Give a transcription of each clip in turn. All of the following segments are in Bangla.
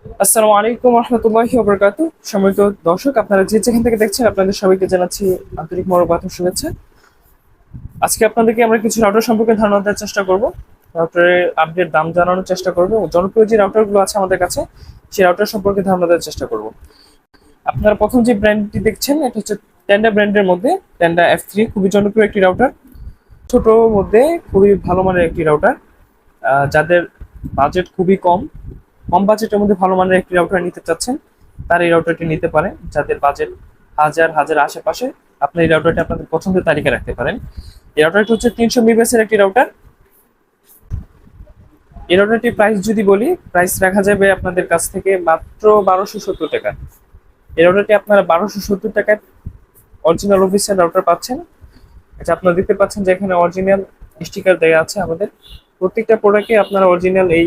আসসালামু আলাইকুম রহমতুল্লাহি ওয়া বারাকাতুহু। সম্মানিত দর্শক, আপনারা যে যেখান থেকে দেখছেন আপনাদের সবাইকে জানাচ্ছি আন্তরিক মোবারকবাদ ও শুভেচ্ছা। আজকে আপনাদেরকে আমরা কিছু রাউটার সম্পর্কে ধারণা দেওয়ার চেষ্টা করব, রাউটারের আপডেট দাম জানানোর চেষ্টা করব, জনপ্রিয় যে রাউটারগুলো আছে আমাদের কাছে সেই রাউটার সম্পর্কে ধারণা দেওয়ার চেষ্টা করব। আপনারা প্রথম যে ব্র্যান্ডটি দেখছেন এটা হচ্ছে টেন্ডা ব্র্যান্ডের মধ্যে টেন্ডা F3, খুবই জনপ্রিয় একটি রাউটার, ছোট মধ্যে খুবই ভালো মানের একটি রাউটার। যাদের বাজেট খুবই কম, কম বাজেটের মধ্যে ভালো মানের একটি রাউটার নিতে চাচ্ছেন তার এই রাউটারটি নিতে পারেন। যাদের বাজেট হাজার হাজার আশেপাশে, আপনি এই রাউটারটি আপনাদের পছন্দের তালিকা রাখতে পারেন। এই রাউটারটি হচ্ছে 300 MB এর একটি রাউটার। এই রাউটারটির প্রাইস যদি বলি, প্রাইস রাখা যাবে আপনাদের কাছ থেকে মাত্র 1270 টাকা। এই রাউটারটি আপনারা 1270 টাকায় অরিজিনাল অফিসিয়াল রাউটার পাচ্ছেন। আচ্ছা, আপনারা দেখতে পাচ্ছেন যে এখানে অরিজিনাল স্টিকার দেওয়া আছে। আমাদের প্রত্যেকটা প্রোডাক্টে আপনারা অরিজিনাল এই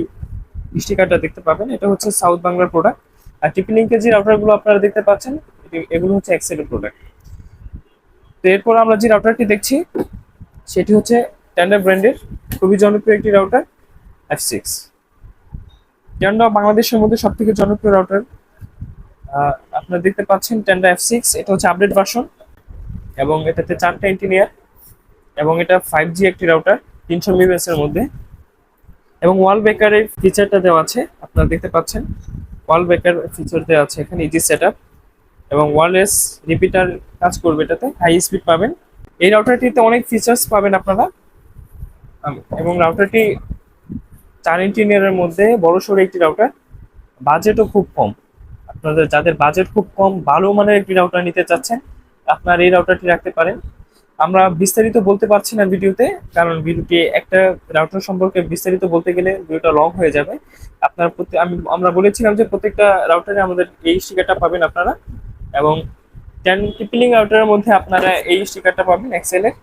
স্টিকারটা দেখতে পাবেন। এটা হচ্ছে সাউথ বাংলার প্রোডাক্ট। আর টিপি লিঙ্কের যে রাউটারগুলো আপনারা দেখতে পাচ্ছেন এগুলো হচ্ছে এক্সেলের প্রোডাক্ট। তো এরপর আমরা যে রাউটারটি দেখছি সেটি হচ্ছে টেন্ডা ব্র্যান্ডের খুবই জনপ্রিয় একটি রাউটার F6। টেন্ডা বাংলাদেশের মধ্যে সব থেকে জনপ্রিয় রাউটার। আপনারা দেখতে পাচ্ছেন টেন্ডা F6, এটা হচ্ছে আপডেট ভার্সন এবং এটাতে 4টা ইঞ্জিনিয়ার এবং এটা 5G একটি রাউটার 300 MB এর মধ্যে। এবং ওয়াল বেকারের ফিচারটা দেওয়া আছে, আপনারা দেখতে পাচ্ছেন ওয়াল বেকার ফিচার দেওয়া আছে এখানে, ইজি সেটআপ এবং ওয়্যারলেস রিপিটার কাজ করবে, এটাতে হাই স্পিড পাবেন। এই রাউটারটিতে অনেক ফিচার্স পাবেন আপনারা। এবং রাউটারটি 4 ইঞ্চিনিয়ারের মধ্যে বড়সড় একটি রাউটার, বাজেটও খুব কম। আপনাদের যাদের বাজেট খুব কম, ভালো মানের একটি রাউটার নিতে চাচ্ছেন আপনারা এই রাউটারটি রাখতে পারেন। আমরা বিস্তারিত বলতে পারছি না ভিডিওতে, কারণ ভিডিওটি একটা রাউটার সম্পর্কে বিস্তারিত বলতে গেলে ভিডিওটা লং হয়ে যাবে। আপনারা আমরা বলেছিলাম যে প্রত্যেকটা রাউটারে আমাদের এই স্টিকারটা পাবেন আপনারা, এবং 10 টিপিলিং রাউটারের মধ্যে আপনারা এই স্টিকারটা পাবেন এক্সেলের,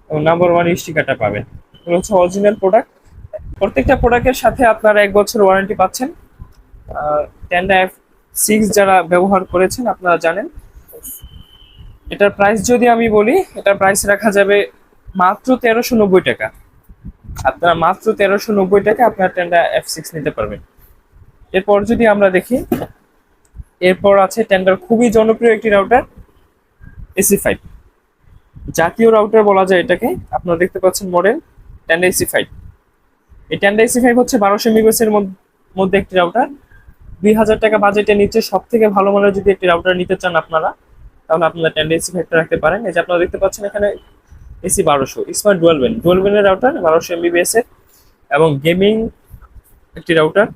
এবং নাম্বার 1 এই স্টিকারটা পাবেন। এগুলো হচ্ছে অরিজিনাল প্রোডাক্ট। প্রত্যেকটা প্রোডাক্টের সাথে আপনারা 1 বছর ওয়ারেন্টি পাচ্ছেন। টেন্ডা F6 যারা ব্যবহার করেছেন আপনারা জানেন। এটার প্রাইস যদি আমি বলি, এটার প্রাইস রাখা যাবে মাত্র 1390 টাকা। আপনারা মাত্র 1390 টাকা আপনার টেন্ডা F6 নিতে পারবেন। এরপর যদি আমরা দেখি, এরপর আছে টেন্ডার খুবই জনপ্রিয় একটি রাউটার AC5, জাতীয় রাউটার বলা যায় এটাকে। আপনারা দেখতে পাচ্ছেন মডেল টেন্ডা AC5। এই টেন্ডা AC5 হচ্ছে 1200 MB এর মধ্যে একটি রাউটার। 2000 টাকা বাজেটের নিচে সব থেকে ভালো মানের যদি একটি রাউটার নিতে চান আপনারা, তাহলে আপনারা টেন্ডা AC5টা রাখতে পারেন। এই যে আপনারা দেখতে পাচ্ছেন এখানে AC1200 স্মার্ট ডুয়াল ব্যান্ডের রাউটার 1200 MB এর, এবং গেমিং একটি রাউটার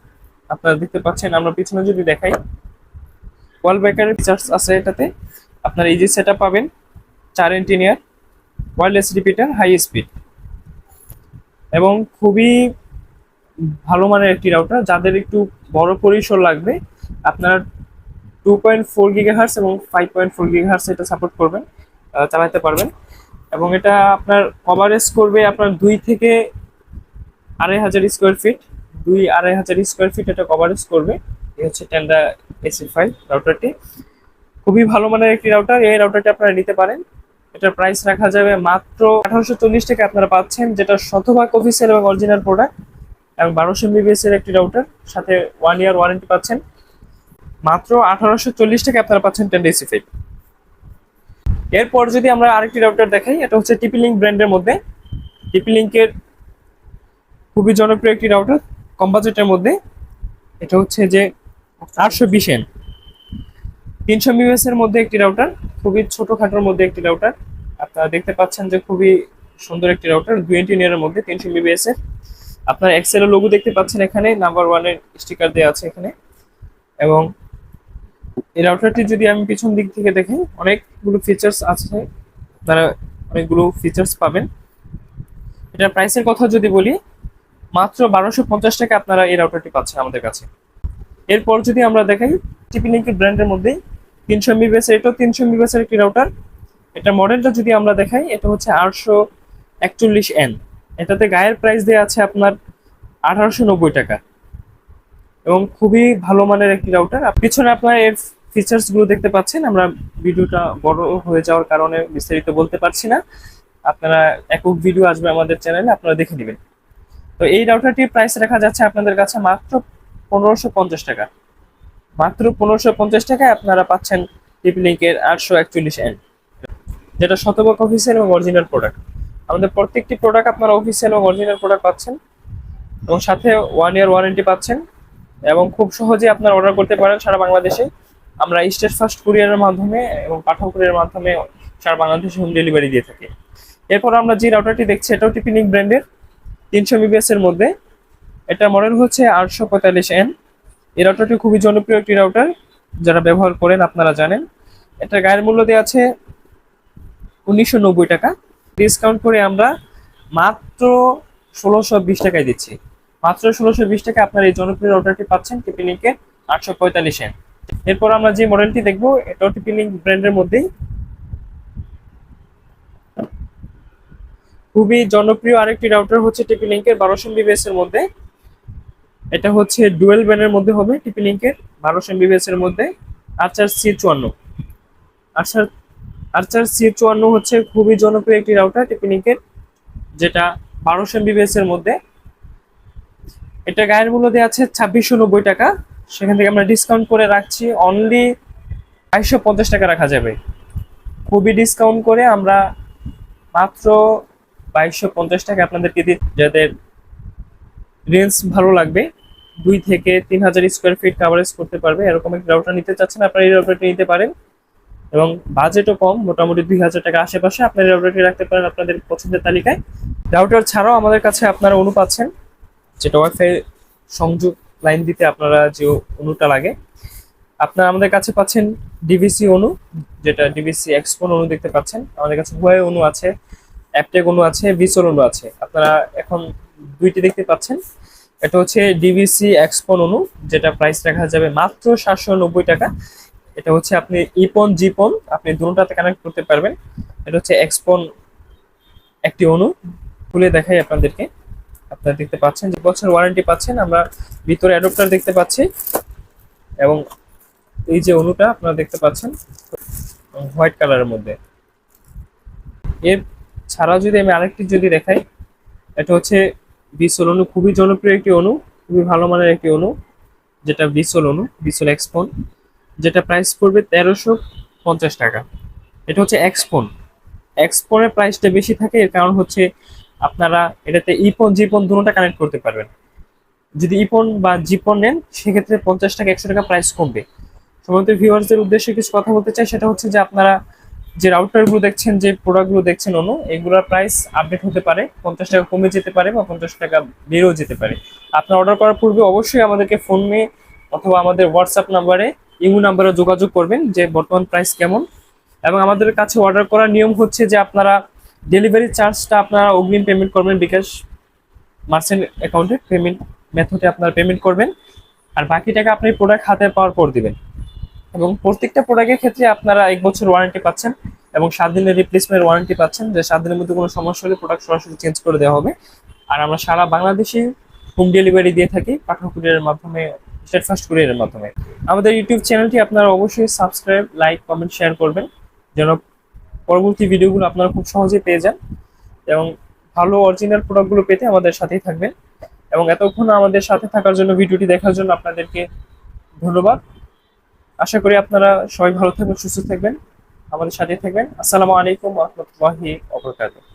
আপনারা দেখতে পাচ্ছেন। আমরা পিছনে যদি দেখাই, ওয়াল ব্রেকারের ফিচার্স আছে এটাতে। আপনারা ইজি সেটআপ পাবেন, 4 ইঞ্চিনিয়ার, ওয়্যারলেস রিপিটার, হাই স্পিড, এবং খুবই ভালো মানের একটি রাউটার। যাদের একটু বড় পরিসর লাগবে আপনারা 2.4 GHz এবং 5.4 GHz এটা সাপোর্ট করবেন, চালাতে পারবেন। এবং এটা আপনার কভারেজ করবে আপনার 2 থেকে 2500 স্কোয়ার ফিট, 2-2500 স্কোয়ার ফিট এটা কভারেজ করবে। এই হচ্ছে টেন্ডা AC5 রাউটারটি, খুবই ভালো মানের একটি রাউটার। এই রাউটারটি আপনারা নিতে পারেন। এটার প্রাইস রাখা যাবে মাত্র 1840 টাকা। আপনারা পাচ্ছেন যেটা শতভাগ অফিসিয়াল এবং অরিজিনাল প্রোডাক্ট, এবং 1200 MB এর একটি রাউটার, সাথে 1 ইয়ার ওয়ারেন্টি পাচ্ছেন। মাত্র 1840 টাকা আপনারা পাচ্ছেন টেন্ডা AC5। এরপর যদি আমরা আরেকটি রাউটার দেখাই, এটা হচ্ছে টিপি লিঙ্ক ব্র্যান্ডের মধ্যে। টিপি লিঙ্কের খুবই জনপ্রিয় একটি রাউটার কম বাজেটের মধ্যে। এটা হচ্ছে যে 820N 300 MB এর মধ্যে একটি রাউটার, খুবই ছোটখাটোর মধ্যে একটি রাউটার। আপনারা দেখতে পাচ্ছেন যে খুবই সুন্দর একটি রাউটার, 2 ইঞ্চিনিয়ারের মধ্যে 300 MB এর। আপনার এক্সেলের লোগো দেখতে পাচ্ছেন এখানে, নাম্বার 1 এর স্টিকার দেওয়া আছে এখানে। এবং এই রাউটারটি যদি আমি পিছন দিক থেকে দেখি, অনেকগুলো ফিচার্স আছে, আপনারা অনেকগুলো ফিচার্স পাবেন। এটার প্রাইসের কথা যদি বলি, মাত্র 1250 টাকা আপনারা এই রাউটারটি পাচ্ছেন আমাদের কাছে। এরপর যদি আমরা দেখাই টিপি লিঙ্কের ব্র্যান্ডের মধ্যে 300 MB এটাও 300 MB একটি রাউটার। এটা মডেলটা যদি আমরা দেখাই, এটা হচ্ছে 841N। এটাতে গায়ের প্রাইস দেওয়া আছে আপনার 1890 টাকা, এবং খুবই ভালো মানের একটি রাউটার। পিছনে আপনার এর ফিচার্স গুলো দেখতে পাচ্ছেন। আমরা ভিডিওটা বড় হয়ে যাওয়ার কারণে বিস্তারিত বলতে পারছি না, আপনারা একক ভিডিও আসবে আমাদের চ্যানেলে, আপনারা দেখে নেবেন। তো এই রাউটারটির প্রাইস রাখা যাচ্ছে আপনাদের কাছে মাত্র 1550 টাকা। মাত্র 1550 টাকায় আপনারা পাচ্ছেন টিপি লিঙ্কের 841N, যেটা শতভাগ অফিসিয়াল এবং অরিজিনাল প্রোডাক্ট। আমাদের প্রত্যেকটি প্রোডাক্ট আপনারা অফিসিয়াল এবং অরিজিনাল প্রোডাক্ট পাচ্ছেন এবং সাথে 1 ইয়ার ওয়ারেন্টি পাচ্ছেন এবং খুব সহজে আপনারা অর্ডার করতে পারেন সারা বাংলাদেশে। আমরা স্টেট ফার্স্ট কুরিয়ারের মাধ্যমে এবং পাঠাও কুরিয়ারের মাধ্যমে সারা বাংলাদেশে হোম ডেলিভারি দিয়ে থাকি। এরপর আমরা যে রাউটারটি দেখছি এটাও টিপি লিঙ্ক ব্র্যান্ডের 300 MBPS এর মধ্যে। এটার মডেল হচ্ছে 845N। এই রাউটারটি খুবই জনপ্রিয় একটি রাউটার, যারা ব্যবহার করেন আপনারা জানেন। এটার গায়ের মূল্য দেওয়া আছে 1990 টাকা। ডিসকাউন্ট করে আমরা মাত্র 1620 টাকায় দিচ্ছি। মাত্র 1620 টাকায় আপনার এই জনপ্রিয় রাউটারটি পাচ্ছেন টিপি লিঙ্কের 845N। এরপর আমরা যে মডেলটি দেখবো এটাও টিপি লিঙ্ক ব্র্যান্ডের মধ্যেই খুবই জনপ্রিয় আরেকটি রাউটার হচ্ছে টিপি লিঙ্কের 1200 MBPS এর মধ্যে। এটা হচ্ছে ডুয়েল ব্যান্ডের মধ্যে হবে টিপি লিঙ্কের 1200 MBPS এর মধ্যে। আর্চার C54, আর্চার আর্চার C54 হচ্ছে খুবই জনপ্রিয় একটি রাউটার টিপি লিঙ্কের, যেটা 1200 MBPS এর মধ্যে। এটা গায়ের মূল্য দেওয়া আছে 2690 টাকা। সেখান থেকে আমরা ডিসকাউন্ট করে রাখছি অনলি 2250 টাকা রাখা যাবে। খুবই ডিসকাউন্ট করে আমরা মাত্র 2250 টাকা আপনাদেরকে দিই। যাদের রেঞ্জ ভালো লাগবে, 2 থেকে 3000 স্কোয়ার ফিট কাভারেজ করতে পারবে এরকম একটা রাউটার নিতে চাচ্ছেন, আপনারা এই রাউটারটি নিতে পারেন। এবং বাজেটও কম, মোটামুটি 2000 টাকা আশেপাশে আপনার রাউটারটি রাখতে পারেন আপনাদের পছন্দের তালিকায়। রাউটার ছাড়াও আমাদের কাছে আপনারা অনু পাচ্ছেন, যেটা ওয়াইফাই সংযোগ লাইন দিতে আপনারা যে অনুটা লাগে। আপনারা আমাদের কাছে পাচ্ছেন ডিভিসি অনু, যেটা ডিভিসি এক্সপন অনু দেখতে পাচ্ছেন। আমাদের কাছে হুয়াই অনু আছে, অ্যাপটেক অনু আছে, ভিসোল অনু আছে। আপনারা এখন দুইটি দেখতে পাচ্ছেন। এটা হচ্ছে ডিভিসি এক্সপন অনু, যেটা প্রাইস রাখা যাবে মাত্র 790 টাকা। এটা হচ্ছে আপনি ইপন জিপন আপনি দুটোটাতে কানেক্ট করতে পারবেন। এটা হচ্ছে এক্সপন একটি অনু, খুলে দেখাই আপনাদেরকে। আপনারা দেখতে পাচ্ছেন যে বছর ওয়ারেন্টি পাচ্ছেন, আমরা ভিতরে অ্যাডাপ্টার দেখতে পাচ্ছি এবং এই যে অনুটা আপনারা দেখতে পাচ্ছেন হোয়াইট কালারের মধ্যে। এর ছাড়াও যদি আমি আরেকটি যদি দেখাই, এটা হচ্ছে ভিসোল অনু, খুবই জনপ্রিয় একটি অনু, খুবই ভালো মানের একটি অনু, যেটা ভিসোল অনু, ভিসোল এক্সপন, যেটা প্রাইস পড়বে 1350 টাকা। এটা হচ্ছে এক্সপন। এক্সপনের প্রাইসটা বেশি থাকে, এর কারণ হচ্ছে আপনারা এটাতে ইপন জিপন দুটোটা কানেক্ট করতে পারবেন। যদি ইপন বা জিপন নেন সেক্ষেত্রে 50 টাকা 100 টাকা প্রাইস কমবে। সমস্ত ভিউয়ার্সদের উদ্দেশ্যে কিছু কথা বলতে চাই, সেটা হচ্ছে যে আপনারা যে রাউটারগুলো দেখছেন, যে প্রোডাক্টগুলো দেখছেন অনু, এগুলোর প্রাইস আপডেট হতে পারে, 50 টাকা কমে যেতে পারে বা 50 টাকা বেড়েও যেতে পারে। আপনার অর্ডার করার পূর্বে অবশ্যই আমাদেরকে ফোনে অথবা আমাদের হোয়াটসঅ্যাপ নাম্বারে, ইমো নাম্বারে যোগাযোগ করবেন যে বর্তমান প্রাইস কেমন। এবং আমাদের কাছে অর্ডার করার নিয়ম হচ্ছে যে আপনারা ডেলিভারি চার্জটা আপনারা অগ্রিম পেমেন্ট করবেন, বিকাশ মার্চেন্ট অ্যাকাউন্টে পেমেন্ট মেথডে আপনারা পেমেন্ট করবেন, আর বাকি টাকা আপনি প্রোডাক্ট হাতে পাওয়ার পর দিবেন। এবং প্রত্যেকটা প্রোডাক্টের ক্ষেত্রে আপনারা 1 বছর ওয়ারেন্টি পাচ্ছেন এবং 7 দিনের রিপ্লেসমেন্ট ওয়ারেন্টি পাচ্ছেন, যে 7 দিনের মধ্যে কোনো সমস্যা হলে প্রোডাক্ট সরাসরি চেঞ্জ করে দেওয়া হবে। আর আমরা সারা বাংলাদেশে হোম ডেলিভারি দিয়ে থাকি পাঠাও কুরিয়ারের মাধ্যমে, স্টেট ফার্স্ট কুরিয়ারের মাধ্যমে। আমাদের ইউটিউব চ্যানেলটি আপনারা অবশ্যই সাবস্ক্রাইব, লাইক, কমেন্ট, শেয়ার করবেন, যেন পরবর্তী ভিডিওগুলো আপনারা খুব সহজেই পেয়ে যান। এবং ভালো অরিজিনাল প্রোডাক্টগুলো পেতে আমাদের সাথেই থাকবেন। এবং এতক্ষণ আমাদের সাথে থাকার জন্য, ভিডিওটি দেখার জন্য আপনাদেরকে ধন্যবাদ। আশা করি আপনারা সবাই ভালো থাকবেন, সুস্থ থাকবেন, আমাদের সাথে থাকবেন। আসসালামু আলাইকুম ওয়া রাহমাতুল্লাহি ওয়া বারাকাতুহু।